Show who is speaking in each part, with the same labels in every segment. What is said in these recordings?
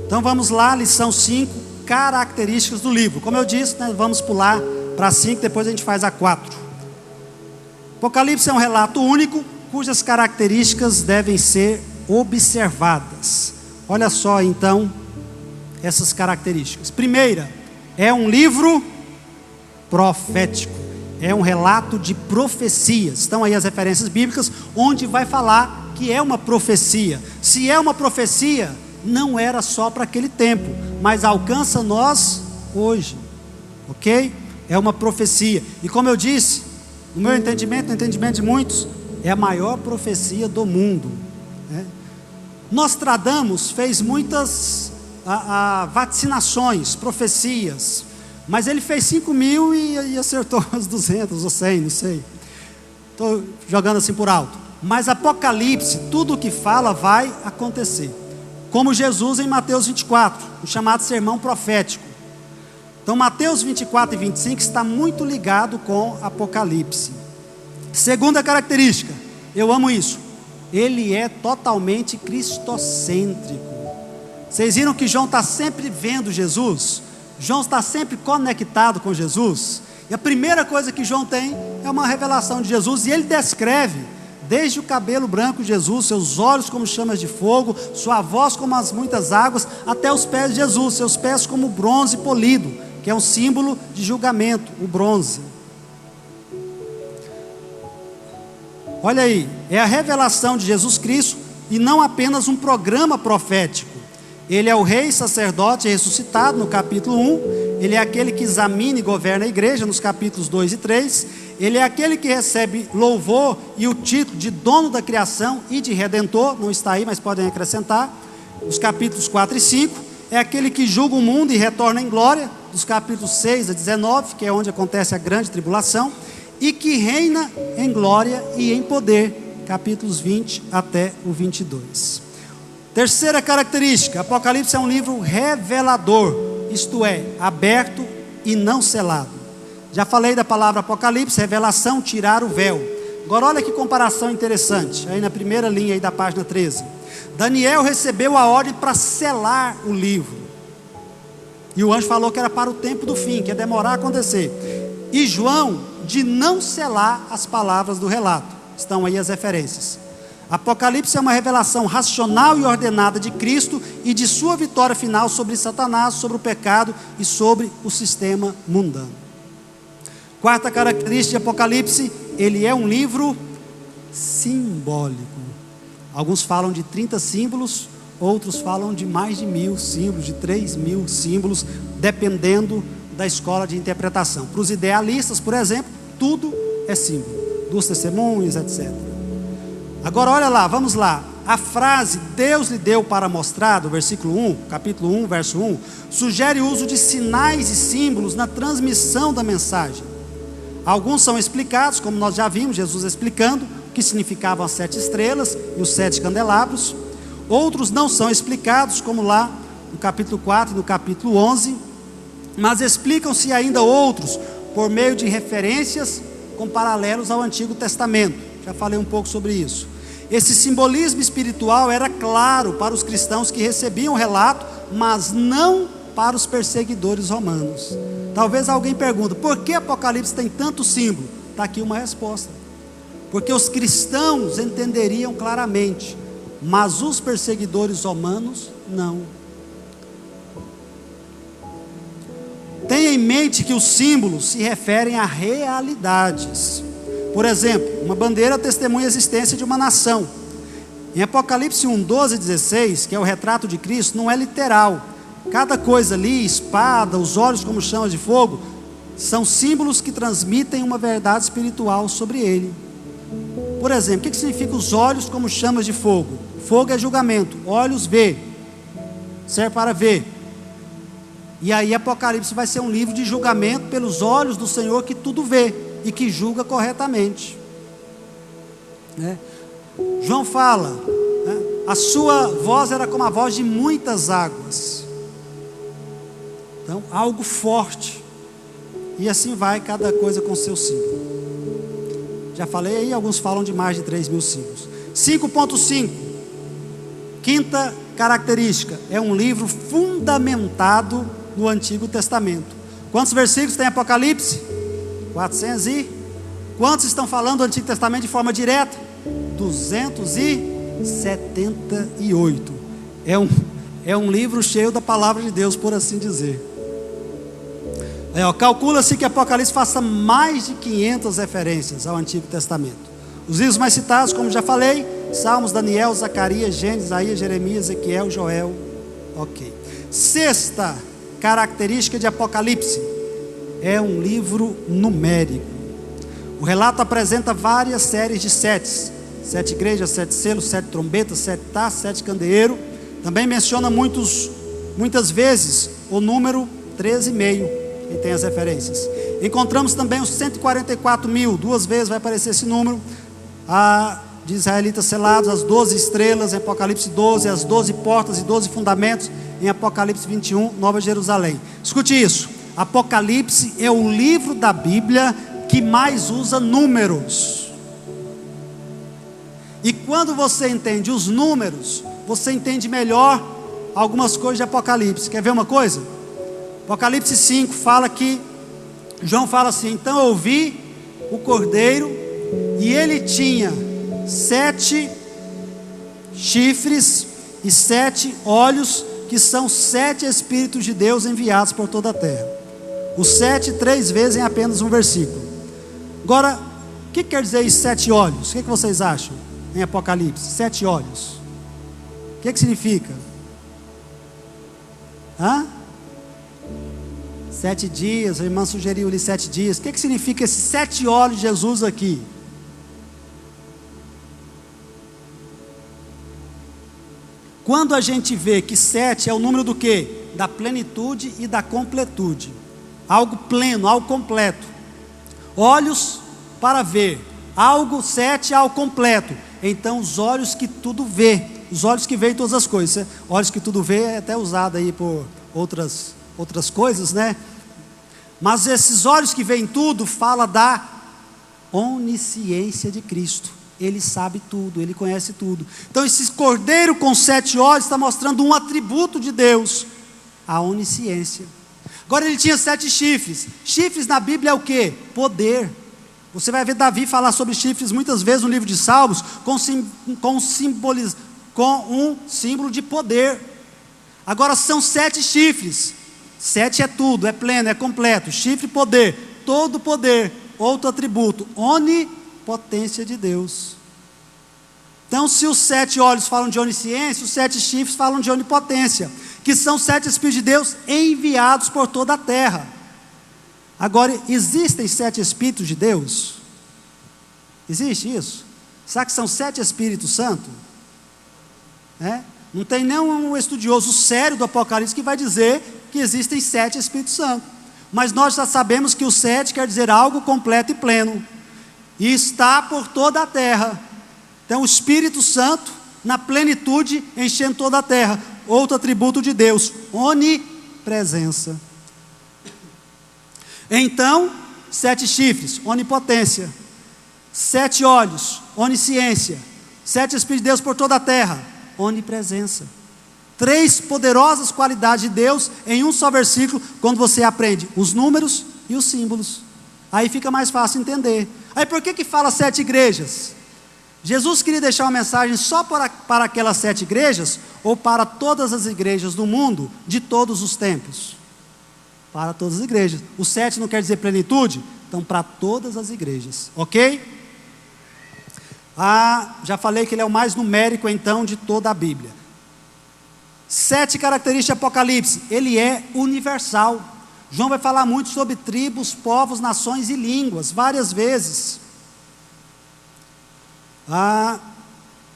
Speaker 1: Então vamos lá, lição 5, características do livro. Como eu disse, né, vamos pular para 5, depois a gente faz a 4. Apocalipse é um relato único, cujas características devem ser observadas. Olha só então essas características. Primeira, é um livro profético, é um relato de profecias. Estão aí as referências bíblicas, onde vai falar que é uma profecia. Se é uma profecia, não era só para aquele tempo, mas alcança nós hoje, ok? É uma profecia, e como eu disse, no meu entendimento, no entendimento de muitos, é a maior profecia do mundo, né? Nostradamus fez muitas vaticinações, profecias, mas ele fez 5.000 e acertou as 200 ou 100, não sei, estou jogando assim por alto. Mas Apocalipse, tudo o que fala vai acontecer, como Jesus em Mateus 24, o chamado sermão profético. Então Mateus 24 e 25 está muito ligado com Apocalipse. Segunda característica, eu amo isso, ele é totalmente cristocêntrico. Vocês viram que João está sempre vendo Jesus? João está sempre conectado com Jesus, e a primeira coisa que João tem é uma revelação de Jesus, e ele descreve desde o cabelo branco de Jesus, seus olhos como chamas de fogo, sua voz como as muitas águas, até os pés de Jesus, seus pés como bronze polido, que é um símbolo de julgamento, o bronze. Olha aí, é a revelação de Jesus Cristo, e não apenas um programa profético. Ele é o rei, sacerdote ressuscitado no capítulo 1, ele é aquele que examina e governa a igreja nos capítulos 2 e 3, ele é aquele que recebe louvor e o título de dono da criação e de redentor, não está aí, mas podem acrescentar, os capítulos 4 e 5, é aquele que julga o mundo e retorna em glória, dos capítulos 6 a 19, que é onde acontece a grande tribulação, e que reina em glória e em poder, capítulos 20 até o 22. Terceira característica, Apocalipse é um livro revelador, isto é, aberto e não selado. Já falei da palavra Apocalipse, revelação, tirar o véu. Agora olha que comparação interessante, aí na primeira linha aí da página 13. Daniel recebeu a ordem para selar o livro, e o anjo falou que era para o tempo do fim, que ia demorar a acontecer, e João de não selar as palavras do relato. Estão aí as referências. Apocalipse é uma revelação racional e ordenada de Cristo e de sua vitória final sobre Satanás, sobre o pecado e sobre o sistema mundano. Quarta característica de Apocalipse, ele é um livro simbólico. Alguns falam de 30 símbolos, outros falam de mais de 1.000 símbolos, de 3.000 símbolos, dependendo da escola de interpretação. Para os idealistas, por exemplo, tudo é símbolo, duas testemunhas, etc. Agora olha lá, vamos lá, a frase Deus lhe deu para mostrar, do versículo 1, capítulo 1, verso 1, sugere o uso de sinais e símbolos na transmissão da mensagem. Alguns são explicados, como nós já vimos, Jesus explicando o que significavam as 7 estrelas e os 7 candelabros. Outros não são explicados, como lá no capítulo 4 e no capítulo 11, mas explicam-se ainda outros, por meio de referências com paralelos ao Antigo Testamento. Já falei um pouco sobre isso. Esse simbolismo espiritual era claro para os cristãos que recebiam o relato, mas não para os perseguidores romanos. Talvez alguém pergunte, por que Apocalipse tem tanto símbolo? Está aqui uma resposta. Porque os cristãos entenderiam claramente, mas os perseguidores romanos não. Tenha em mente que os símbolos se referem a realidades. Por exemplo, uma bandeira testemunha a existência de uma nação. Em Apocalipse 1, 12 e 16, que é o retrato de Cristo, não é literal. Cada coisa ali, espada, os olhos como chamas de fogo, são símbolos que transmitem uma verdade espiritual sobre ele. Por exemplo, o que significa os olhos como chamas de fogo? Fogo é julgamento, olhos vê, serve para ver. E aí Apocalipse vai ser um livro de julgamento pelos olhos do Senhor que tudo vê e que julga corretamente, né? João fala, né? A sua voz era como a voz de muitas águas. Então, algo forte. E assim vai cada coisa com seu símbolo. Já falei aí, alguns falam de mais de 3.000 símbolos. 5.5, quinta característica: é um livro fundamentado no Antigo Testamento. Quantos versículos tem Apocalipse? 400 e... Quantos estão falando do Antigo Testamento de forma direta? 278. É um livro cheio da palavra de Deus, por assim dizer. Calcula-se que Apocalipse faça mais de 500 referências ao Antigo Testamento. Os livros mais citados, como já falei: Salmos, Daniel, Zacarias, Gênesis, Isaías, Jeremias, Ezequiel, Joel. Ok. Sexta característica de Apocalipse: é um livro numérico. O relato apresenta várias séries de setes: 7 igrejas, 7 selos, 7 trombetas, 7 taças, 7 candeeiros. Também menciona muitas vezes o número 13,5, e tem as referências. Encontramos também os 144 mil, 2 vezes vai aparecer esse número, de israelitas selados, as 12 estrelas em Apocalipse 12, as 12 portas e 12 fundamentos em Apocalipse 21, Nova Jerusalém. Escute isso: Apocalipse é o livro da Bíblia que mais usa números. E quando você entende os números, você entende melhor algumas coisas de Apocalipse. Quer ver uma coisa? Apocalipse 5 fala que, João fala assim: então eu ouvi o cordeiro, e ele tinha 7 chifres e 7 olhos, que são 7 Espíritos de Deus enviados por toda a terra. O 7 3 vezes em apenas um versículo. Agora, o que quer dizer isso, 7 olhos? O que vocês acham em Apocalipse? 7 olhos, o que significa? 7 dias, a irmã sugeriu ali 7 dias. O que significa esses 7 olhos de Jesus aqui? Quando a gente vê que 7 é o número do quê? Da plenitude e da completude. Algo pleno, algo completo. Olhos para ver. Algo, 7, algo completo. Então, os olhos que tudo vê. Os olhos que veem todas as coisas. Olhos que tudo vê é até usado aí por outras coisas, né? Mas esses olhos que veem tudo fala da onisciência de Cristo. Ele sabe tudo, ele conhece tudo. Então esse cordeiro com 7 olhos está mostrando um atributo de Deus: a onisciência. Agora, ele tinha 7 chifres. Chifres na Bíblia é o que? Poder. Você vai ver Davi falar sobre chifres muitas vezes no livro de Salmos, com um símbolo de poder. Agora, são 7 chifres. 7 é tudo, é pleno, é completo. Chifre, poder, todo poder. Outro atributo: onipotência de Deus. Então, se os 7 olhos falam de onisciência, os 7 chifres falam de onipotência, que são 7 Espíritos de Deus enviados por toda a terra. Agora, existem 7 Espíritos de Deus? Existe isso? Será que são 7 Espíritos Santos? Não tem nenhum estudioso sério do Apocalipse que vai dizer que existem 7 Espíritos Santos. Mas nós já sabemos que o 7 quer dizer algo completo e pleno, e está por toda a terra. Então, o Espírito Santo na plenitude, enchendo toda a terra. Outro atributo de Deus: onipresença. Então, 7 chifres, onipotência. 7 olhos, onisciência. 7 Espíritos de Deus por toda a terra, onipresença. 3 poderosas qualidades de Deus em um só versículo, quando você aprende os números e os símbolos. Aí fica mais fácil entender. Aí por que fala 7 igrejas? Jesus queria deixar uma mensagem só para aquelas 7 igrejas, ou para todas as igrejas do mundo, de todos os tempos? Para todas as igrejas. O 7 não quer dizer plenitude? Então, para todas as igrejas, ok? Já falei que ele é o mais numérico, então, de toda a Bíblia. 7 características de Apocalipse: ele é universal. João vai falar muito sobre tribos, povos, nações e línguas, várias vezes.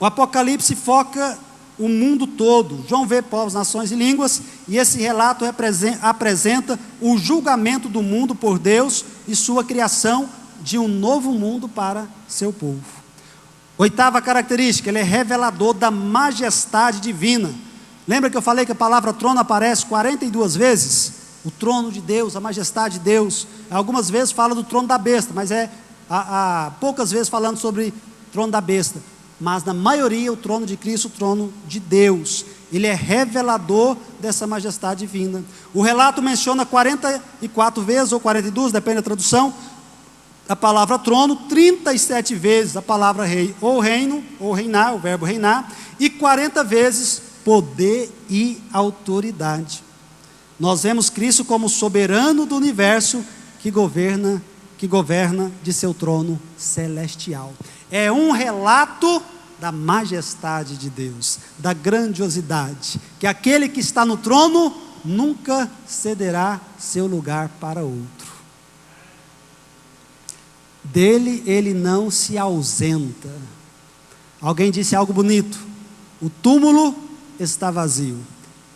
Speaker 1: O Apocalipse foca o mundo todo. João vê povos, nações e línguas, e esse relato apresenta o julgamento do mundo por Deus e sua criação de um novo mundo para seu povo. 8ª característica: ele é revelador da majestade divina. Lembra que eu falei que a palavra trono aparece 42 vezes? O trono de Deus, a majestade de Deus. Algumas vezes fala do trono da besta, mas poucas vezes falando sobre trono da besta. Mas na maioria o trono de Cristo, o trono de Deus. ele é revelador dessa majestade divina. O relato menciona 44 vezes, ou 42, depende da tradução, a palavra trono, 37 vezes a palavra rei, ou reino, ou reinar, o verbo reinar, e 40 vezes poder e autoridade. Nós vemos Cristo como soberano do universo que governa de seu trono celestial. É um relato da majestade de Deus, da grandiosidade, que aquele que está no trono nunca cederá seu lugar para outro. Dele ele não se ausenta. Alguém disse algo bonito: o túmulo está vazio,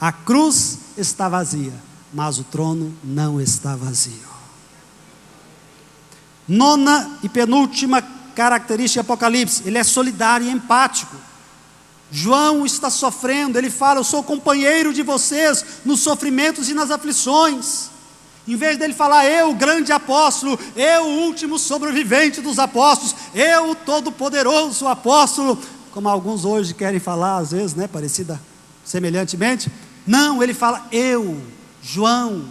Speaker 1: a cruz está vazia, mas o trono não está vazio. Nona e penúltima característica de Apocalipse: ele é solidário e empático. João está sofrendo, ele fala: eu sou companheiro de vocês nos sofrimentos e nas aflições. Em vez dele falar: eu, o grande apóstolo, eu, o último sobrevivente dos apóstolos, eu, o todo-poderoso apóstolo, como alguns hoje querem falar, às vezes, né, parecida semelhantemente. Não, ele fala: eu, João,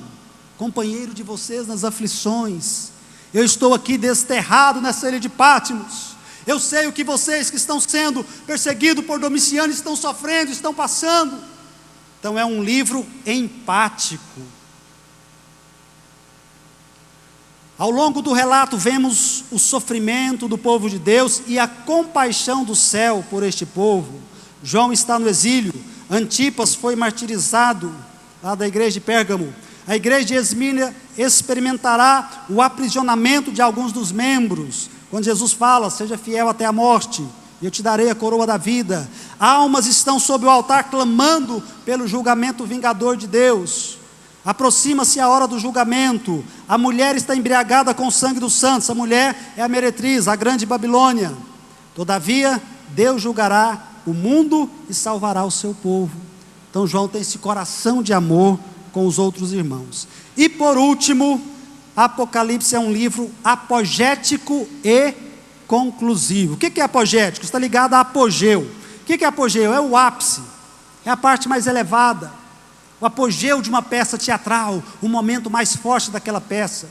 Speaker 1: companheiro de vocês nas aflições. Eu estou aqui desterrado nessa ilha de Patmos. Eu sei o que vocês que estão sendo perseguidos por Domiciano estão sofrendo, estão passando. Então é um livro empático. Ao longo do relato vemos o sofrimento do povo de Deus e a compaixão do céu por este povo. João está no exílio, Antipas foi martirizado lá da igreja de Pérgamo. A igreja de Esmirna experimentará o aprisionamento de alguns dos membros, quando Jesus fala: seja fiel até a morte, e eu te darei a coroa da vida. Almas estão sob o altar clamando pelo julgamento vingador de Deus. Aproxima-se a hora do julgamento. A mulher está embriagada com o sangue dos santos. A mulher é a meretriz, a grande Babilônia. Todavia, Deus julgará o mundo e salvará o seu povo. Então João tem esse coração de amor com os outros irmãos. E por último, Apocalipse é um livro apogético e conclusivo. O que é apogético? Está ligado a apogeu. O que é apogeu? É o ápice, é a parte mais elevada, o apogeu de uma peça teatral, o momento mais forte daquela peça.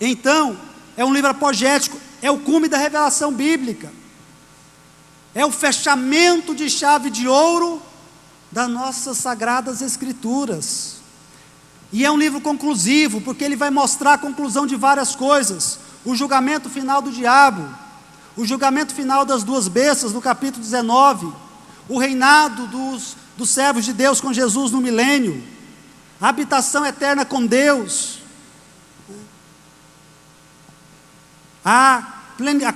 Speaker 1: Então, é um livro apogético, é o cume da revelação bíblica, é o fechamento de chave de ouro das nossas sagradas escrituras. E é um livro conclusivo, porque ele vai mostrar a conclusão de várias coisas: o julgamento final do diabo, o julgamento final das duas bestas, no capítulo 19, o reinado dos servos de Deus com Jesus no milênio, a habitação eterna com Deus, a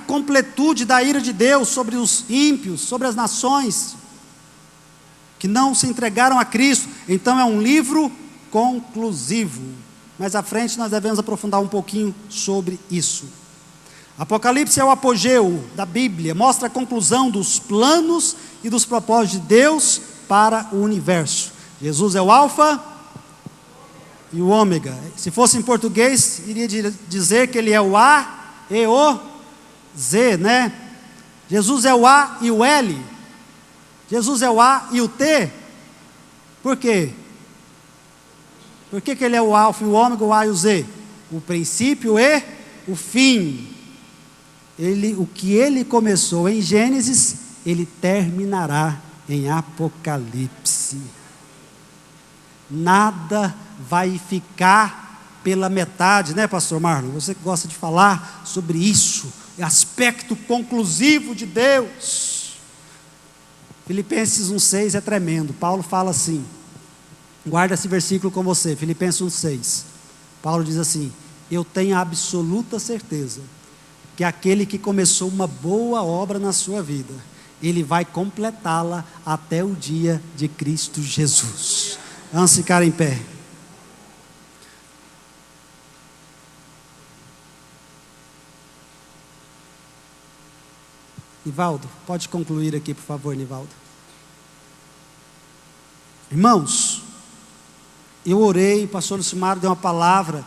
Speaker 1: completude da ira de Deus sobre os ímpios, sobre as nações que não se entregaram a Cristo. Então é um livro conclusivo. Mais à frente nós devemos aprofundar um pouquinho sobre isso. Apocalipse é o apogeu da Bíblia, mostra a conclusão dos planos e dos propósitos de Deus para o universo. Jesus é o alfa e o ômega. Se fosse em português, iria dizer que ele é o A e o Z, né? Jesus é o A e o L. Jesus é o A e o T. Por quê? Por que ele é o alfa e o ômega, o A e o Z? O princípio e o fim. O que ele começou em Gênesis, ele terminará em Apocalipse. Nada vai ficar pela metade, né, pastor Marlon? Você que gosta de falar sobre isso, aspecto conclusivo de Deus. Filipenses 1,6 é tremendo. Paulo fala assim, guarda esse versículo com você, Filipenses 1,6. Paulo diz assim: eu tenho a absoluta certeza que aquele que começou uma boa obra na sua vida, ele vai completá-la até o dia de Cristo Jesus. Vamos ficar em pé. Nivaldo, pode concluir aqui, por favor, Nivaldo. Irmãos, eu orei, o pastor Lucimar deu uma palavra,